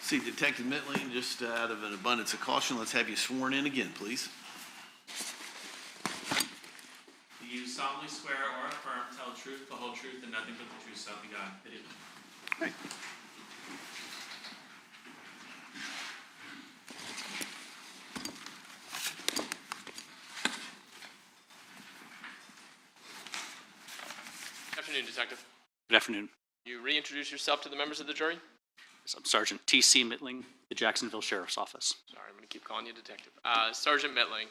See, Detective Mitlyng, just out of an abundance of caution, let's have you sworn in again, please. Do you solemnly swear or affirm to tell the truth, the whole truth, and nothing but the truth, so help you God? I do. Right. Good afternoon, Detective. Good afternoon. You reintroduce yourself to the members of the jury? Yes, I'm Sergeant T.C. Mitlyng, the Jacksonville Sheriff's Office. Sorry, I'm going to keep calling you Detective. Sergeant Mitlyng,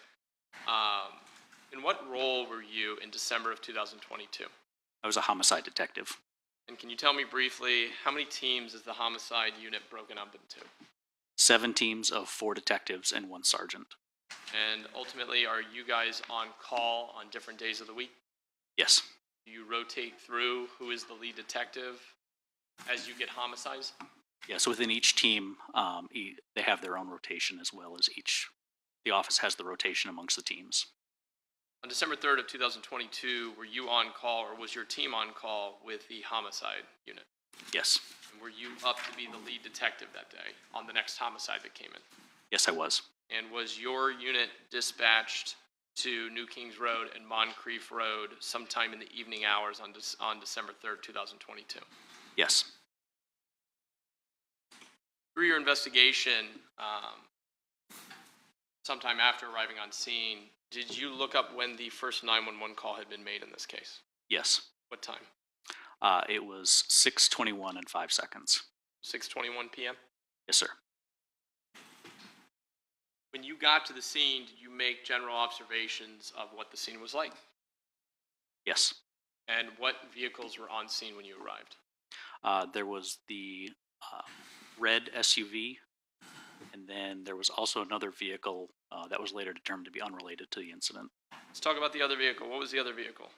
in what role were you in December of 2022? I was a homicide detective. And can you tell me briefly, how many teams is the homicide unit broken up into? 7 teams of 4 detectives and 1 sergeant. And ultimately, are you guys on call on different days of the week? Yes. Do you rotate through who is the lead detective as you get homicides? Yes, within each team, they have their own rotation as well as the office has the rotation amongst the teams. On December 3rd of 2022, were you on call or was your team on call with the homicide unit? Yes. And were you up to be the lead detective that day on the next homicide that came in? Yes, I was. And was your unit dispatched to New Kings Road and Moncrief Road sometime in the evening hours on December 3rd, 2022? Yes. Through your investigation, sometime after arriving on scene, did you look up when the first 911 call had been made in this case? Yes. What time? It was 6:21 and 5 seconds. 6:21 p.m.? Yes, sir. When you got to the scene, did you make general observations of what the scene was like? Yes. And what vehicles were on scene when you arrived? There was the red SUV, and then there was also another vehicle that was later determined to be unrelated to the incident. Let's talk about the other vehicle. What was the other vehicle?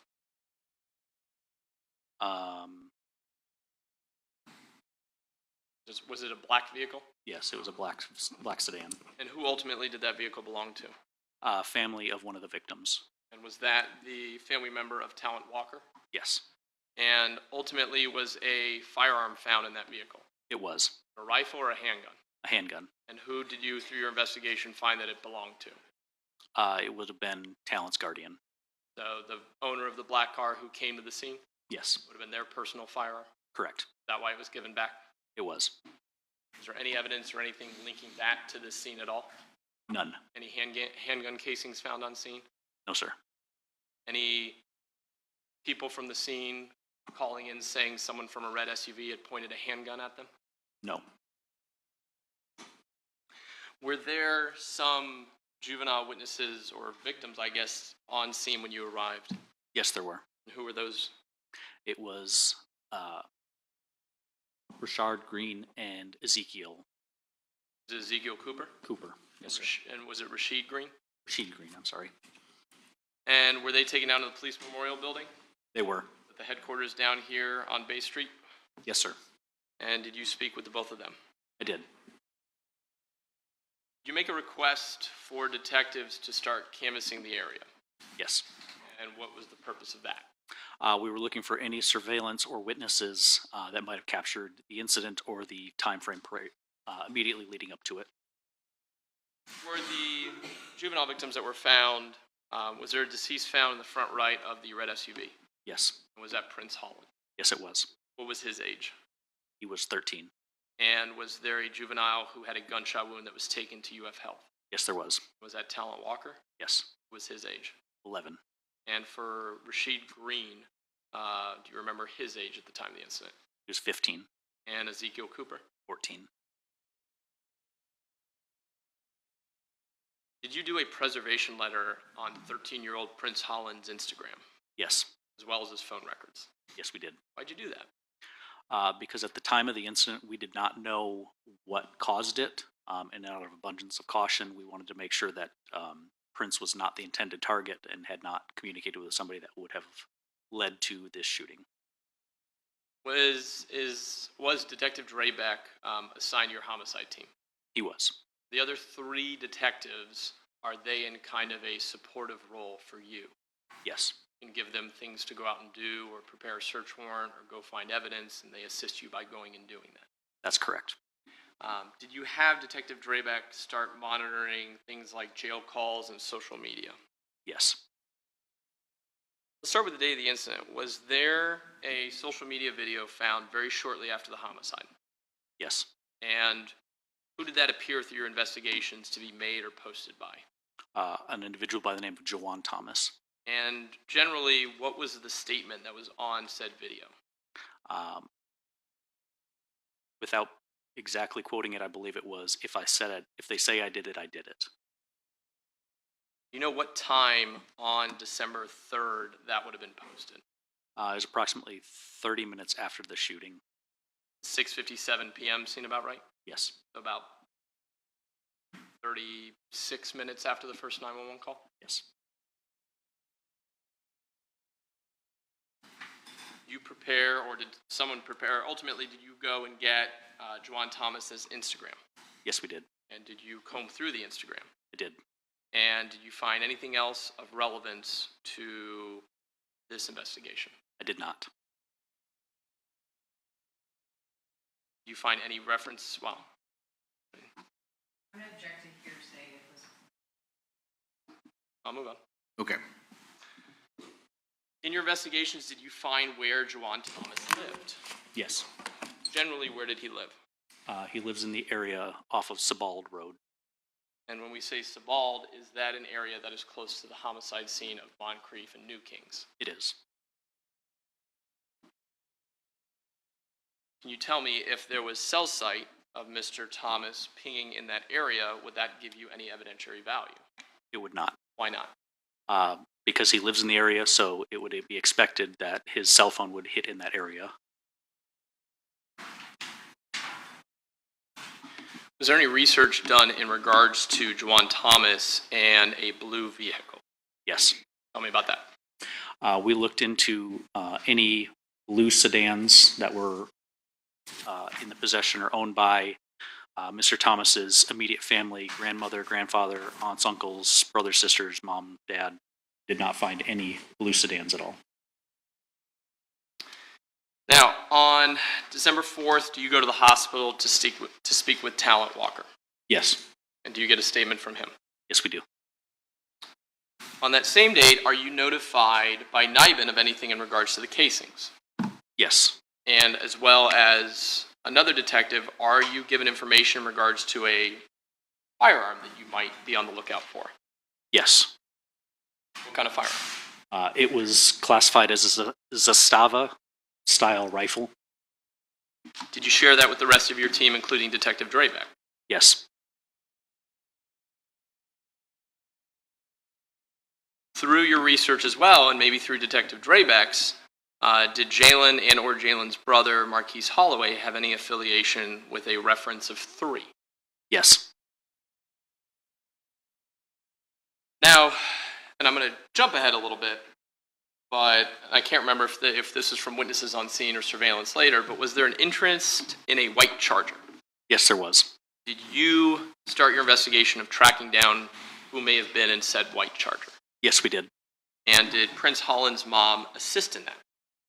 Was it a black vehicle? Yes, it was a black sedan. And who ultimately did that vehicle belong to? Family of one of the victims. And was that the family member of Talent Walker? Yes, And ultimately, was a firearm found in that vehicle? it was. A rifle or a handgun? A handgun. And who did you, through your investigation, find that it belonged to? It would have been Talent's guardian. So the owner of the black car who came to the scene Yes, would have been their personal firearm? correct. Is that why it was given back? It was. Is there any evidence or anything linking that to this scene at all? None. Any handgun casings found on scene? No, sir. Any people from the scene calling in saying someone from a red SUV had pointed a handgun at them? No. Were there some juvenile witnesses or victims, I guess, on scene when you arrived? Yes, there were. And who were those? It was Richard Green and Ezekiel Was it Ezekiel Cooper? Cooper. Yes, sir. And was it Rashid Green? Rashid Green, I'm sorry. And were they taken down to the police memorial building? They were. At the headquarters down here on Bay Street? Yes, sir. And did you speak with the both of them? I did. Did you make a request for detectives to start canvassing the area? Yes. And what was the purpose of that? We were looking for any surveillance or witnesses that might have captured the incident or the time frame immediately leading up to it. For the juvenile victims that were found, was there a deceased found in the front right of the red SUV? Yes. Was that Prince Holland? Yes, it was. What was his age? He was 13. And was there a juvenile who had a gunshot wound that was taken to UF Health? Yes, there was. Was that Talent Walker? Yes. What was his age? 11. And for Rashid Green, do you remember his age at the time of the incident? He was 15. And Ezekiel Cooper? 14. Did you do a preservation letter on 13-year-old Prince Holland's Instagram, Yes. as well as his phone records? Yes, we did. Why'd you do that? Because at the time of the incident, we did not know what caused it. And out of abundance of caution, we wanted to make sure that Prince was not the intended target and had not communicated with somebody that would have led to this shooting. Was Detective Drebeck assigned your homicide team? He was. The other 3 detectives, are they in kind of a supportive role for you? Yes. You can give them things to go out and do or prepare a search warrant or go find evidence, and they assist you by going and doing that. That's correct. Did you have Detective Drabeck start monitoring things like jail calls and social media? Yes. Let's start with the day of the incident. Was there a social media video found very shortly after the homicide? Yes. And who did that appear through your investigations to be made or posted by? An individual by the name of Jawan Thomas. And generally, what was the statement that was on said video? Without exactly quoting it, I believe it was, if they say I did it, I did it. You know what time on December 3rd that would have been posted? It was approximately 30 minutes after the shooting. 6:57 p.m. seem about right? Yes. So about 36 minutes after the first 911 call? Yes. You prepare, or did someone prepare? Ultimately, did you go and get Jawan Thomas's Instagram? Yes, we did. And did you comb through the Instagram? I did. And did you find anything else of relevance to this investigation? I did not. Do you find any reference? Well, I'm objecting hearsay. It was I'll move on. Okay. In your investigations, did you find where Jawan Thomas lived? Yes. Generally, where did he live? He lives in the area off of Sebald Road. And when we say Sebald, is that an area that is close to the homicide scene of Moncrief and New Kings? It is. Can you tell me if there was cell site of Mr. Thomas pinging in that area, would that give you any evidentiary value? It would not. Why not? Because he lives in the area, so it would be expected that his cell phone would hit in that area. Was there any research done in regards to Jawan Thomas and a blue vehicle? Yes. Tell me about that. We looked into any blue sedans that were in the possession or owned by Mr. Thomas's immediate family, grandmother, grandfather, aunts, uncles, brothers, sisters, mom, dad. Did not find any blue sedans at all. Now, on December 4th, do you go to the hospital to speak with Talent Walker? Yes. And do you get a statement from him? Yes, we do. On that same date, are you notified by NIBIN of anything in regards to the casings? Yes. And as well as another detective, are you given information in regards to a firearm that you might be on the lookout for? Yes. What kind of firearm? It was classified as a Zastava style rifle. Did you share that with the rest of your team, including Detective Drabeck? Yes. Through your research as well, and maybe through Detective Drabeck's, did Jalen and or Jalen's brother, Marquise Holloway, have any affiliation with a reference of 3? Yes. Now, and I'm going to jump ahead a little bit, but I can't remember if this is from witnesses on scene or surveillance later, but was there an interest in a white Charger? Yes, there was. Did you start your investigation of tracking down who may have been in said white Charger? Yes, we did. And did Prince Holland's mom assist in that?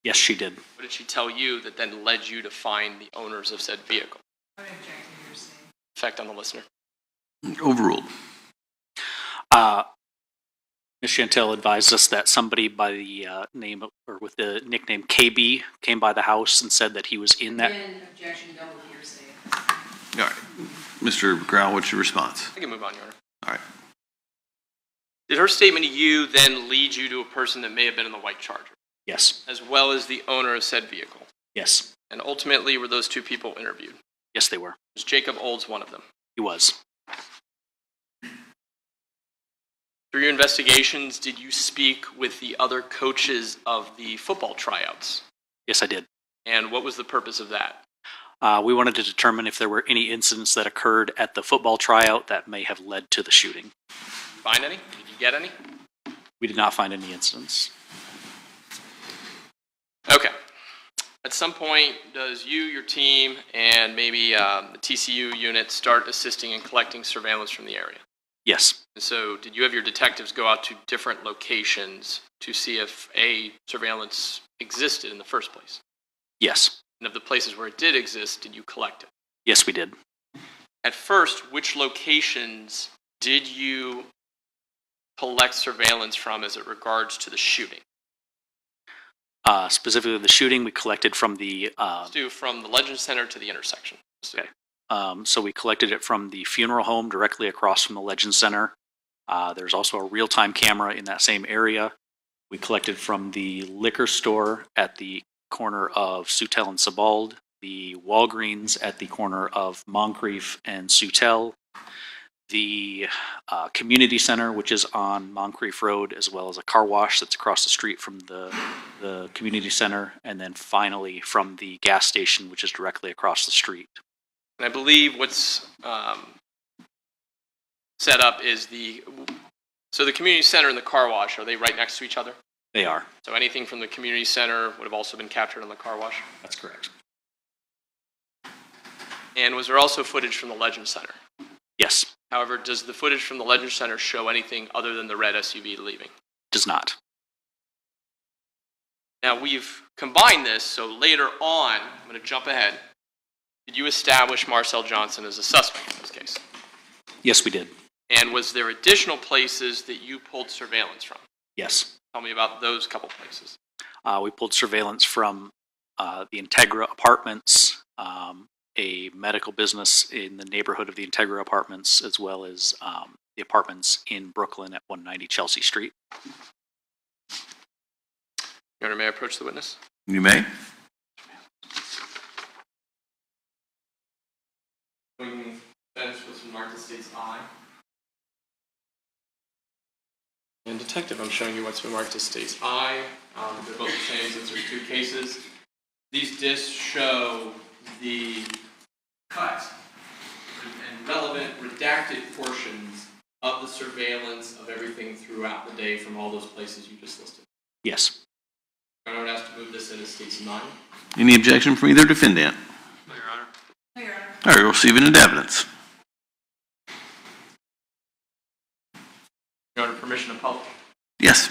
Yes, she did. What did she tell you that then led you to find the owners of said vehicle? I'm objecting hearsay. Effect on the listener. Overruled. Ms. Chantel advised us that somebody by the name or with the nickname KB came by the house and said that he was in that. Again, objection double hearsay. All right. Mr. Grau, what's your response? I can move on, Your Honor. All right. Did her statement to you then lead you to a person that may have been in the white Charger, Yes. as well as the owner of said vehicle? Yes. And ultimately, were those 2 people interviewed? Yes, they were. Was Jacob Olds one of them? He was. Through your investigations, did you speak with the other coaches of the football tryouts? Yes, I did. And what was the purpose of that? We wanted to determine if there were any incidents that occurred at the football tryout that may have led to the shooting. Find any? Did you get any? We did not find any incidents. Okay. At some point, does you, your team, and maybe the TCU unit start assisting in collecting surveillance from the area? Yes. And so did you have your detectives go out to different locations to see if a surveillance existed in the first place? Yes. And of the places where it did exist, did you collect it? Yes, we did. at first, which locations did you collect surveillance from as it regards to the shooting? Specifically, the shooting we collected from the. Let's do from the Legend Center to the intersection. Okay. So we collected it from the funeral home directly across from the Legend Center. There's also a real-time camera in that same area. We collected from the liquor store at the corner of Sutel and Sebald, the Walgreens at the corner of Moncrief and Sutel, the community center, which is on Moncrief Road, as well as a car wash that's across the street from the community center, and then finally from the gas station, which is directly across the street. And I believe what's set up is so the community center and the car wash, are they right next to each other? They are. So anything from the community center would have also been captured on the car wash? That's correct. And was there also footage from the Legend Center? Yes, However, does the footage from the Legend Center show anything other than the red SUV leaving? does not. Now, we've combined this, so later on, I'm going to jump ahead. Did you establish Marcel Johnson as a suspect in this case? Yes, we did. And was there additional places that you pulled surveillance from? Yes. Tell me about those couple places. We pulled surveillance from the Integra Apartments, a medical business in the neighborhood of the Integra Apartments, as well as the apartments in Brooklyn at 190 Chelsea Street. Your Honor, may I approach the witness? You may. Showing bench what's been marked as state's eye. And detective, I'm showing you what's been marked as state's eye. They're both the same since there's two cases. These discs show the cut and relevant redacted portions of the surveillance of everything throughout the day from all those places you just listed. Yes. I would ask to move this into state's 9. Any objection from either defendant? No, Your Honor. No, Your Honor. All right, we'll receive it into evidence. Your Honor, permission to publish. Yes.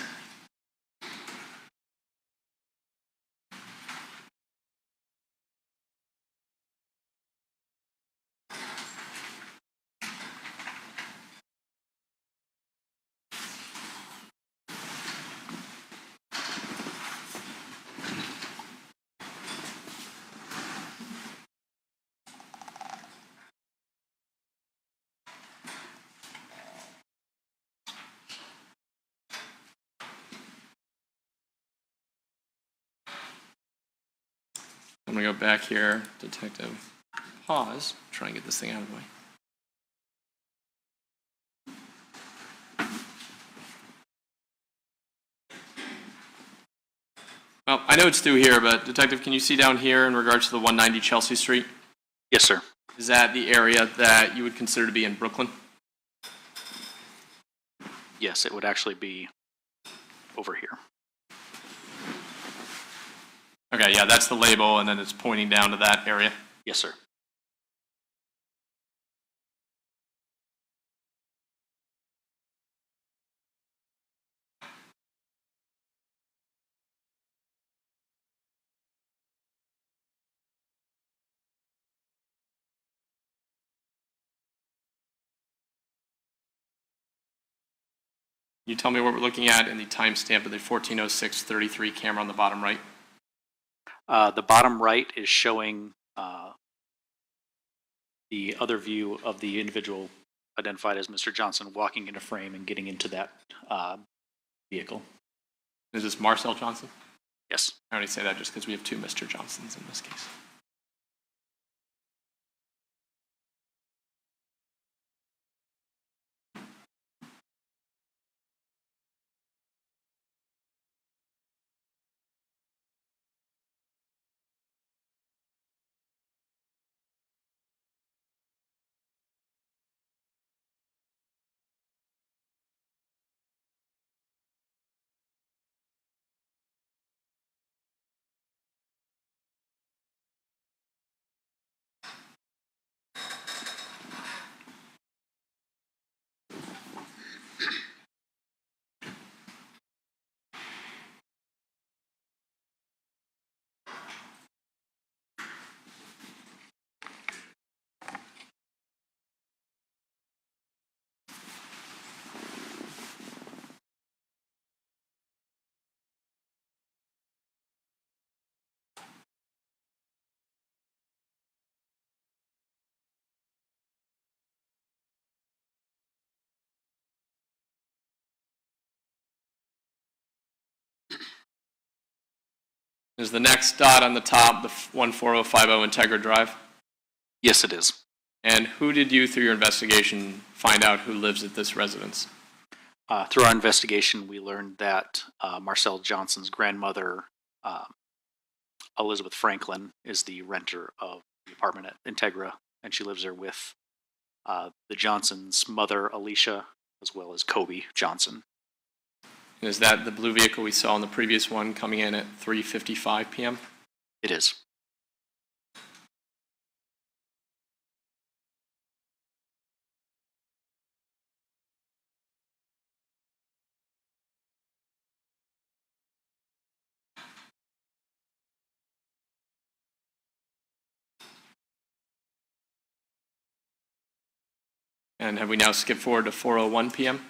I'm going to go back here, detective. Pause, try and get this thing out of the way. Well, I know it's through here, but detective, can you see down here in regards to the 190 Chelsea Street? Yes, sir. Is that the area that you would consider to be in Brooklyn? Yes, it would actually be over here. Okay, yeah, that's the label, and then it's pointing down to that area. Yes, sir. Can you tell me what we're looking at in the timestamp of the 14:06:33 camera on the bottom right? The bottom right is showing the other view of the individual identified as Mr. Johnson walking into frame and getting into that vehicle. Is this Marcel Johnson? Yes. I only say that just because we have two Mr. Johnsons in this case. Is the next dot on the top the 14050 Integra Drive? Yes, it is. And who did you, through your investigation, find out who lives at this residence? Through our investigation, we learned that Marcel Johnson's grandmother, Elizabeth Franklin, is the renter of the apartment at Integra, and she lives there with the Johnsons' mother, Alicia, as well as Kobe Johnson. And is that the blue vehicle we saw in the previous one coming in at 3:55 p.m.? It is. And have we now skipped forward to 4:01 p.m.?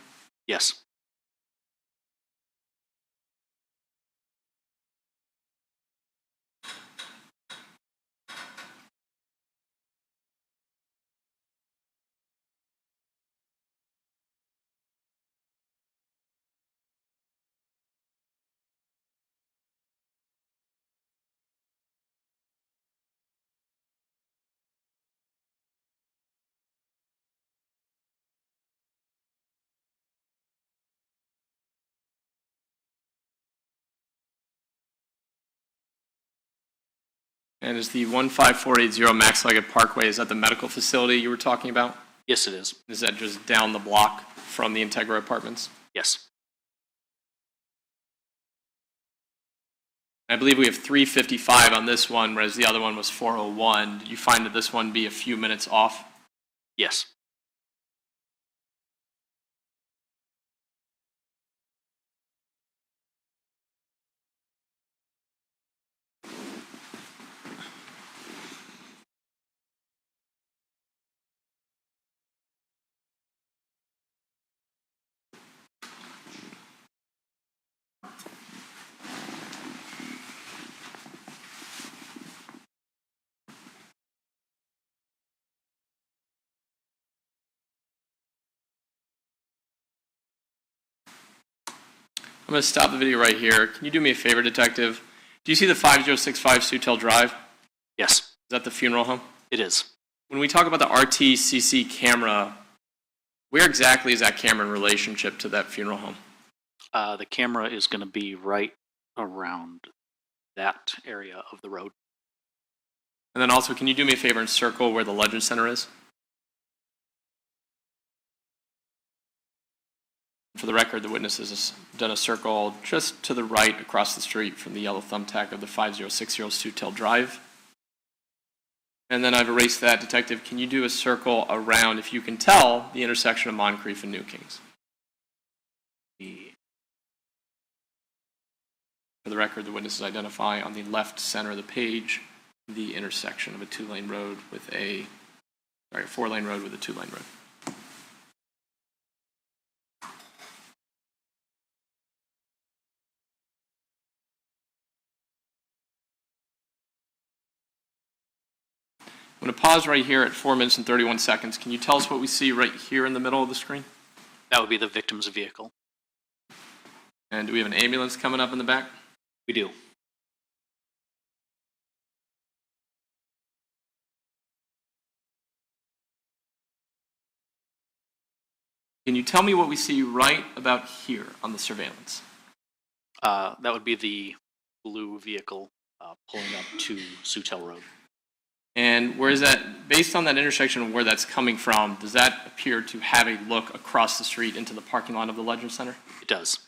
Yes. And is the 15480 Max Leggett Parkway, is that the medical facility you were talking about? Yes, it is. Is that just down the block from the Integra Apartments? Yes. I believe we have 3:55 on this one, whereas the other one was 4:01. Did you find that this one be a few minutes off? Yes. I'm going to stop the video right here. Can you do me a favor, Detective? Do you see the 5065 Sutel Drive? Yes, Is that the funeral home? it is. When we talk about the RTCC camera, where exactly is that camera in relationship to that funeral home? The camera is going to be right around that area of the road. And then also, can you do me a favor and circle where the Legend Center is? For the record, the witness has done a circle just to the right across the street from the yellow thumbtack of the 5060 Sutel Drive. And then I've erased that. Detective, can you do a circle around, if you can tell, the intersection of Moncrief and New Kings? For the record, the witnesses identify on the left center of the page the intersection of a four-lane road with a 2-lane road. I'm going to pause right here at 4 minutes and 31 seconds. Can you tell us what we see right here in the middle of the screen? That would be the victim's vehicle. And do we have an ambulance coming up in the back? We do. Can you tell me what we see right about here on the surveillance? That would be the blue vehicle pulling up to Sutel Road. And where is that, based on that intersection of where that's coming from, does that appear to have a look across the street into the parking lot of the Legend Center? It does.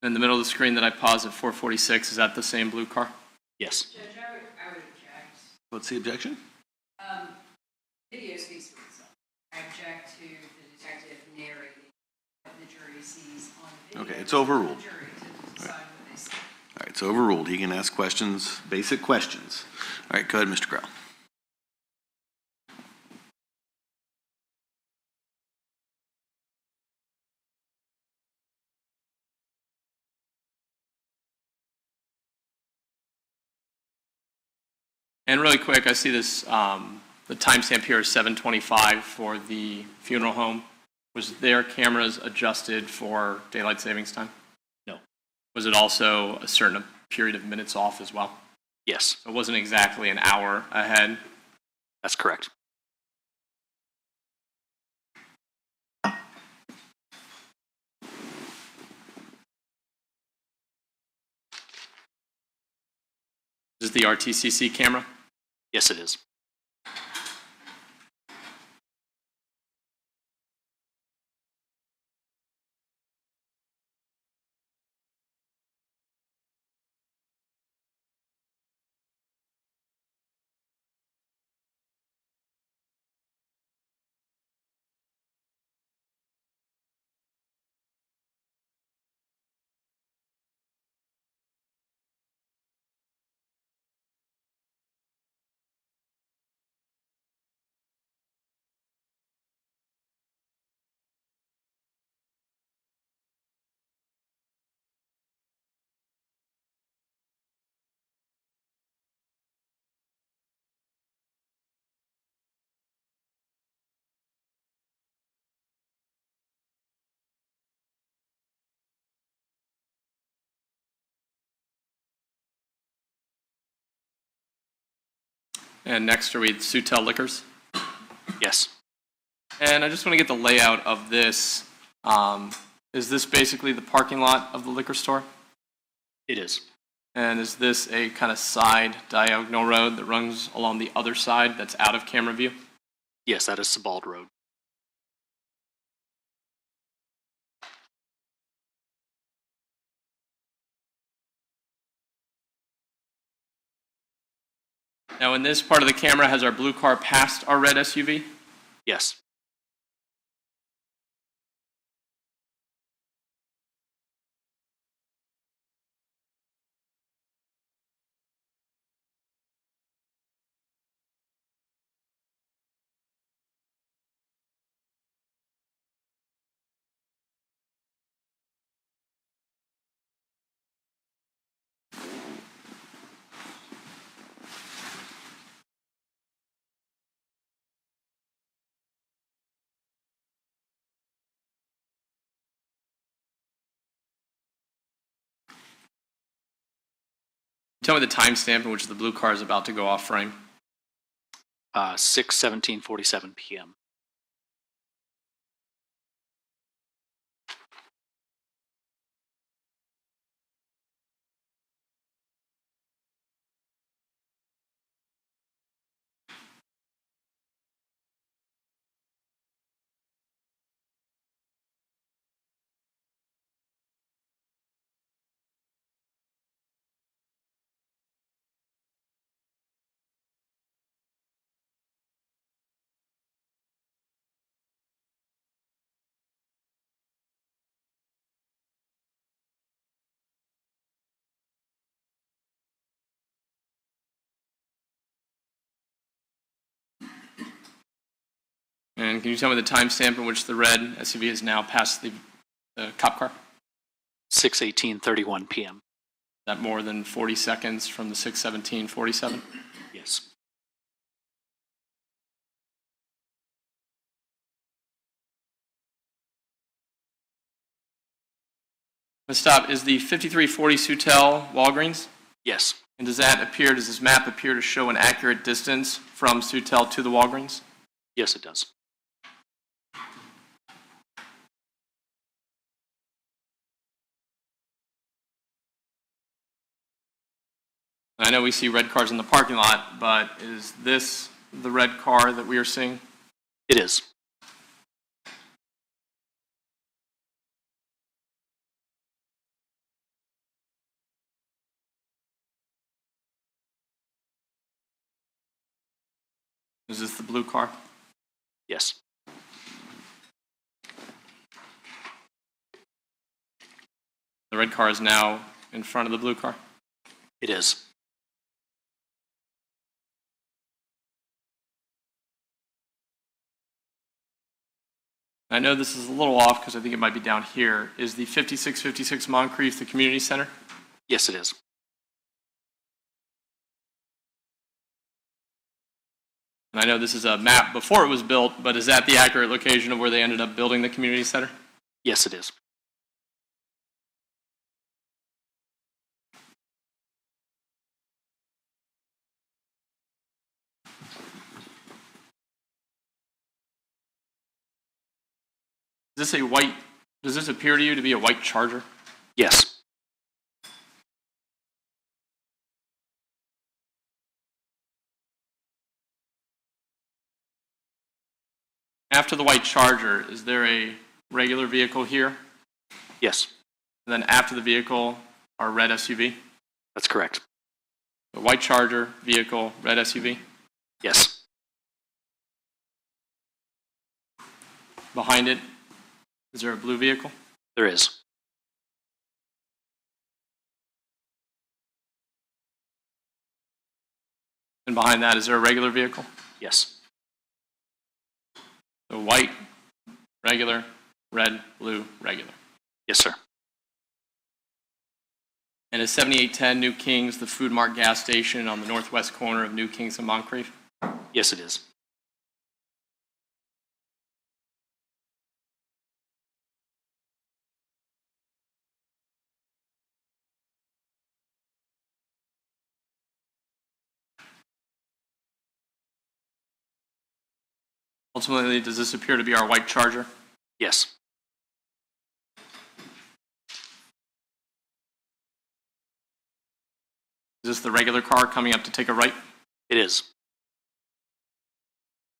In the middle of the screen that I paused at 446, is that the same blue car? Yes. Judge, I would object. What's the objection? Video speaks for itself. I object to the detective narrating what the jury sees on video. Okay, it's overruled. The jury to decide what they see. All right, it's overruled. He can ask questions, basic questions. All right, go ahead, Mr. Grau. And really quick, I see this The timestamp here is 7:25 for the funeral home. Was their cameras adjusted for daylight savings time? No. Was it also a certain period of minutes off as well? Yes, So it wasn't exactly an hour ahead. that's correct. Is the RTCC camera? Yes, it is. And next are we at Sutel Liquors? Yes, And I just want to get the layout of this. Is this basically the parking lot of the liquor store? it is. And is this a kind of side diagonal road that runs along the other side that's out of camera view? Yes, that is Sebald Road. Now, in this part of the camera, has our blue car passed our red SUV? Yes, Tell me the timestamp in which the blue car is about to go off frame. 6:17:47 p.m. And can you tell me the timestamp in which the red SUV is now past the cop car? 6:18:31 p.m. Is that more than 40 seconds from the 6:17:47? Yes, Stop. Is the 5340 Sutel Walgreens? yes, And does this map appear to show an accurate distance from Sutel to the Walgreens? yes, it does. I know we see red cars in the parking lot, but is this the red car that we are seeing? It is. Is this the blue car? Yes, The red car is now in front of the blue car. it is. I know this is a little off because I think it might be down here. Is the 5656 Moncrief the community center? Yes, it is. And I know this is a map before it was built, but is that the accurate location of where they ended up building the community center? Yes, it is. Does this appear to you to be a white Charger? Yes. After the white Charger, is there a regular vehicle here? Yes, And then after the vehicle, our red SUV? that's correct. The white Charger, vehicle, red SUV? Yes. Behind it, is there a blue vehicle? There is. And behind that, is there a regular vehicle? Yes. So white, regular, red, blue, regular. Yes, sir. And is 7810 New Kings the Food Mart gas station on the northwest corner of New Kings and Moncrief? Yes, it is. Ultimately, does this appear to be our white Charger? Yes. Is this the regular car coming up to take a right? It is.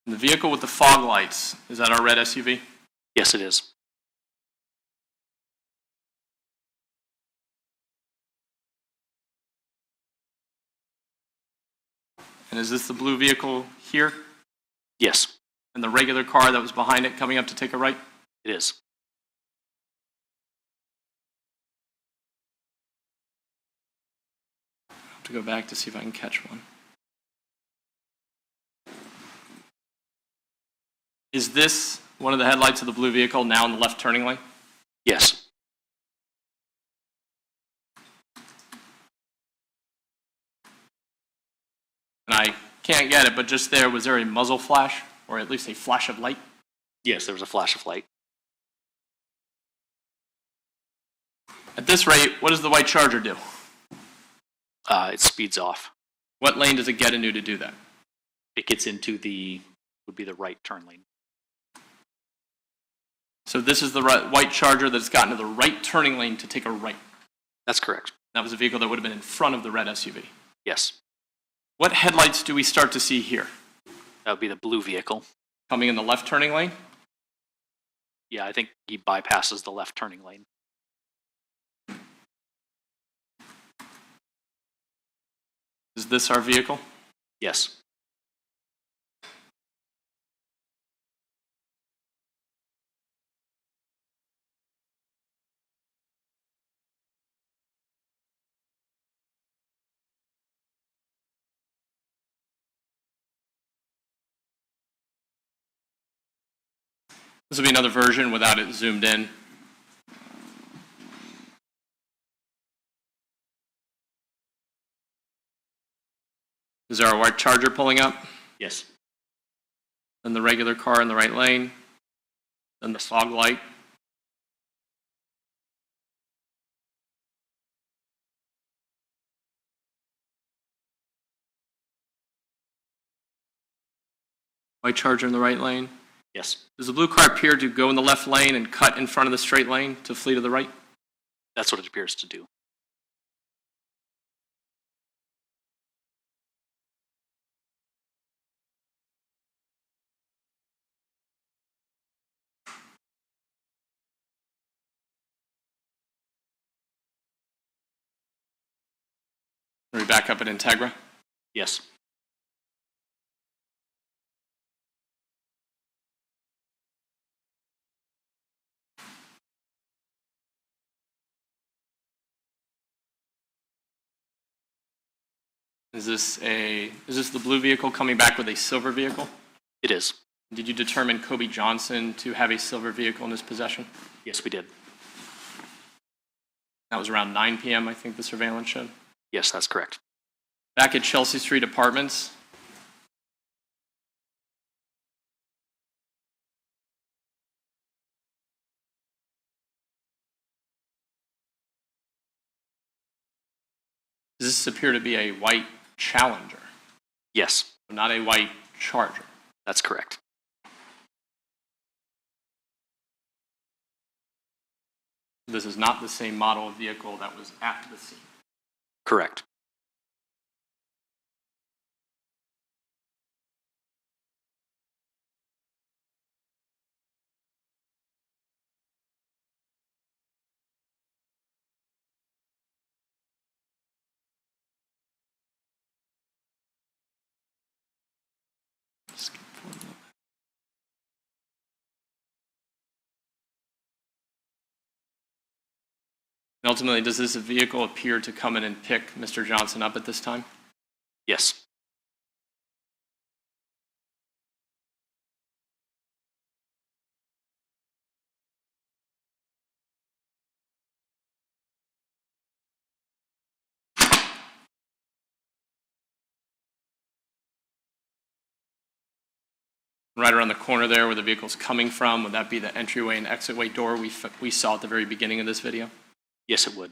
And the vehicle with the fog lights, is that our red SUV? Yes, it is. And is this the blue vehicle here? Yes, And the regular car that was behind it coming up to take a right? it is. I have to go back to see if I can catch one. Is this one of the headlights of the blue vehicle now in the left turning lane? Yes. And I can't get it, but just there, was there a muzzle flash, or at least a flash of light? Yes, there was a flash of light. At this rate, what does the white Charger do? It speeds off. What lane does it get into to do that? It gets into would be the right turn lane. So this is the white Charger that's gotten to the right turning lane to take a right. That's correct. That was a vehicle that would have been in front of the red SUV. Yes. What headlights do we start to see here? That would be the blue vehicle. Coming in the left turning lane? Yeah, I think he bypasses the left turning lane. Is this our vehicle? Yes. This will be another version without it zoomed in. Is there a white Charger pulling up? Yes. Then the regular car in the right lane? Then the fog light? White Charger in the right lane? Yes. Does the blue car appear to go in the left lane and cut in front of the straight lane to flee to the right? That's what it appears to do. Are we back up at Integra? Yes. Is this the blue vehicle coming back with a silver vehicle? It is. Did you determine Kobe Johnson to have a silver vehicle in his possession? Yes, we did. That was around 9 p.m., I think the surveillance showed. Yes, that's correct. Back at Chelsea Street Apartments, this appear to be a white Challenger, Yes, not a white Charger? that's correct. This is not the same model of vehicle that was at the scene. Correct. And ultimately, does this vehicle appear to come in and pick Mr. Johnson up at this time? Yes. Right around the corner there where the vehicle's coming from, would that be the entryway and exitway door we saw at the very beginning of this video? Yes, it would.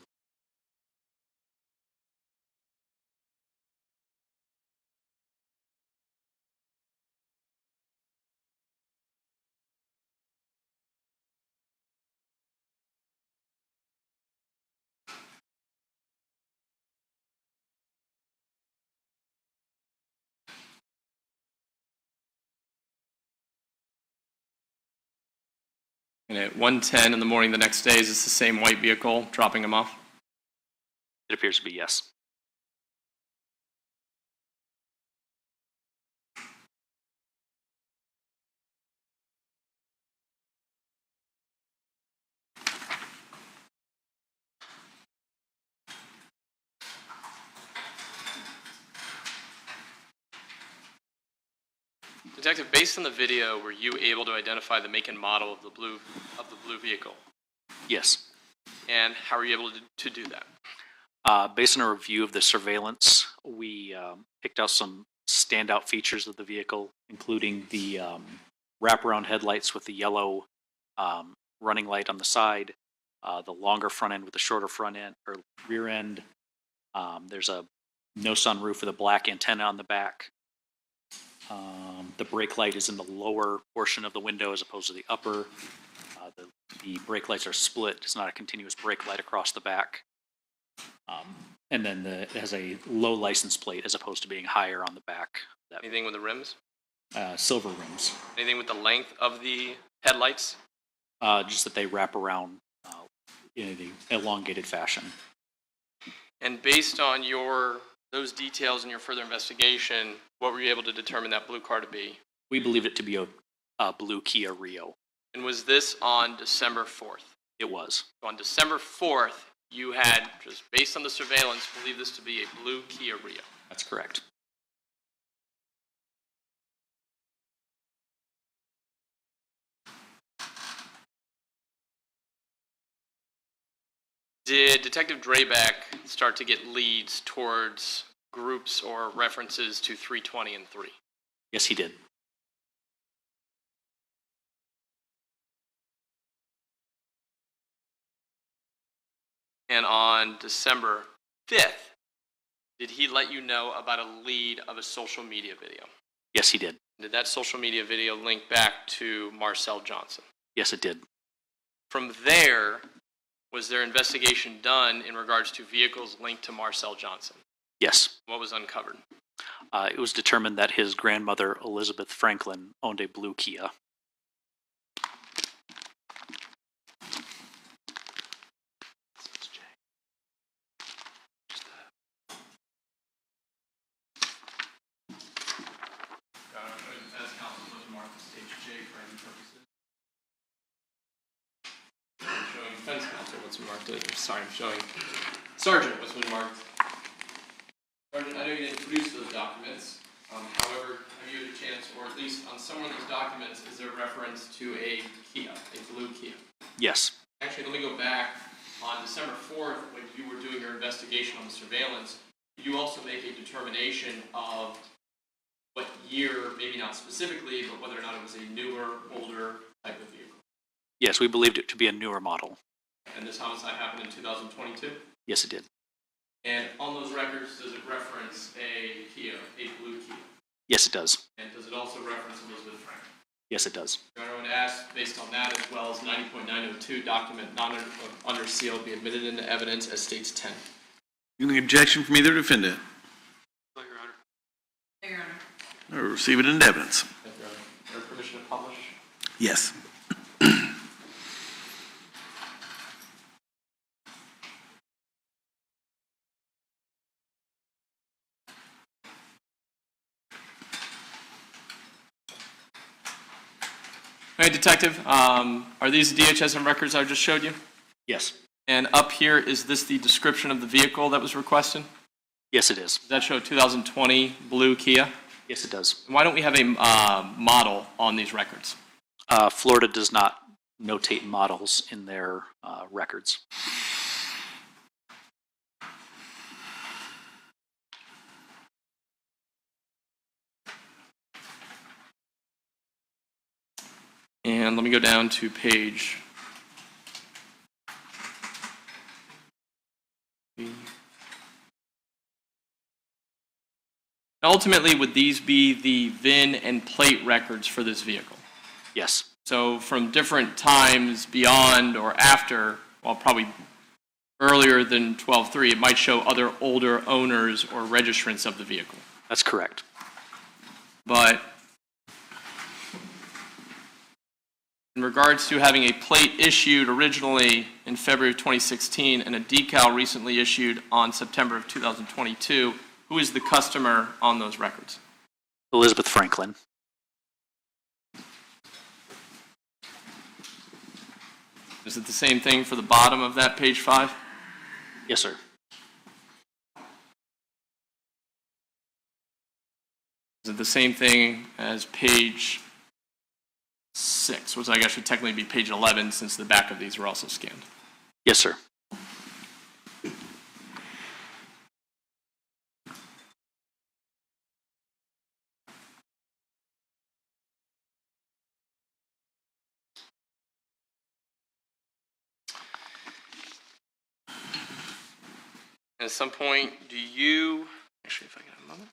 And at 1:10 in the morning the next day, is this the same white vehicle dropping him off? It appears to be yes. Detective, based on the video, were you able to identify the make and model of the blue vehicle? Yes. And how were you able to do that? Based on a review of the surveillance, we picked out some standout features of the vehicle, including the wraparound headlights with the yellow running light on the side, the longer front end with the shorter front end or rear end. There's a no sunroof with a black antenna on the back. The brake light is in the lower portion of the window as opposed to the upper. The brake lights are split. It's not a continuous brake light across the back. And then it has a low license plate as opposed to being higher on the back. Anything with the rims? Silver rims. Anything with the length of the headlights? Just that they wrap around in an elongated fashion. And based on those details in your further investigation, what were you able to determine that blue car to be? We believed it to be a blue Kia Rio. And was this on December 4th? It was. On December 4th, you had, just based on the surveillance, believed this to be a blue Kia Rio. That's correct. Did Detective Drayback start to get leads towards groups or references to 320 and 3? Yes, he did. And on December 5th, did he let you know about a lead of a social media video? Yes, he did. Did that social media video link back to Marcel Johnson? Yes, it did. From there, was there investigation done in regards to vehicles linked to Marcel Johnson? Yes. What was uncovered? It was determined that his grandmother, Elizabeth Franklin, owned a blue Kia. Defense counsel, what's been marked? Sorry, I'm showing Sergeant, what's been marked. Sergeant, I know you didn't produce those documents. However, have you had a chance, or at least on some of these documents, is there reference to a Kia, a blue Kia? Yes. Actually, let me go back. On December 4th, when you were doing your investigation on the surveillance, you also make a determination of what year, maybe not specifically, but whether or not it was a newer, older type of vehicle. Yes, we believed it to be a newer model. And this homicide happened in 2022? Yes, it did. And on those records, does it reference a Kia, a blue Kia? Yes, it does. And does it also reference Elizabeth Frank? Yes, it does. Your Honor, I would ask, based on that, as well as 90.902, document not under seal be admitted into evidence as states 10. Any objection from either defendant? Your Honor. No, Your Honor. Or receive it into evidence? Thank you, Your Honor. Your permission to publish? Yes. Hey, Detective, are these the DHSM records I just showed you? Yes. And up here, is this the description of the vehicle that was requested? Yes, it is. Does that show 2020 blue Kia? Yes, it does. Why don't we have a model on these records? Florida does not notate models in their records. And let me go down to page. Ultimately, would these be the VIN and plate records for this vehicle? Yes. So from different times beyond or after, well, probably earlier than 12/3, it might show other older owners or registrants of the vehicle. That's correct. But in regards to having a plate issued originally in February of 2016 and a decal recently issued on September of 2022, who is the customer on those records? Elizabeth Franklin. Is it the same thing for the bottom of that page 5? Yes, sir. Is it the same thing as page 6, which I guess should technically be page 11 since the back of these were also scanned? Yes, sir. At some point, do you, actually, if I can have a moment.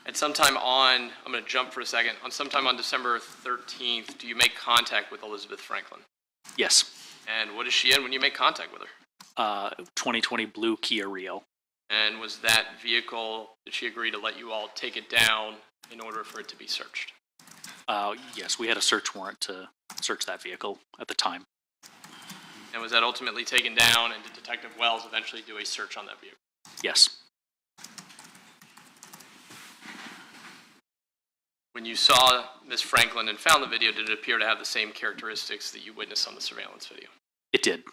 At some time on, I'm going to jump for a second, on sometime on December 13th, do you make contact with Elizabeth Franklin? Yes. And what is she in when you make contact with her? 2020 blue Kia Rio. And was that vehicle, did she agree to let you all take it down in order for it to be searched? Yes, we had a search warrant to search that vehicle at the time. And was that ultimately taken down, and did Detective Wells eventually do a search on that vehicle? Yes. When you saw Ms. Franklin and found the video, did it appear to have the same characteristics that you witnessed on the surveillance video? It did.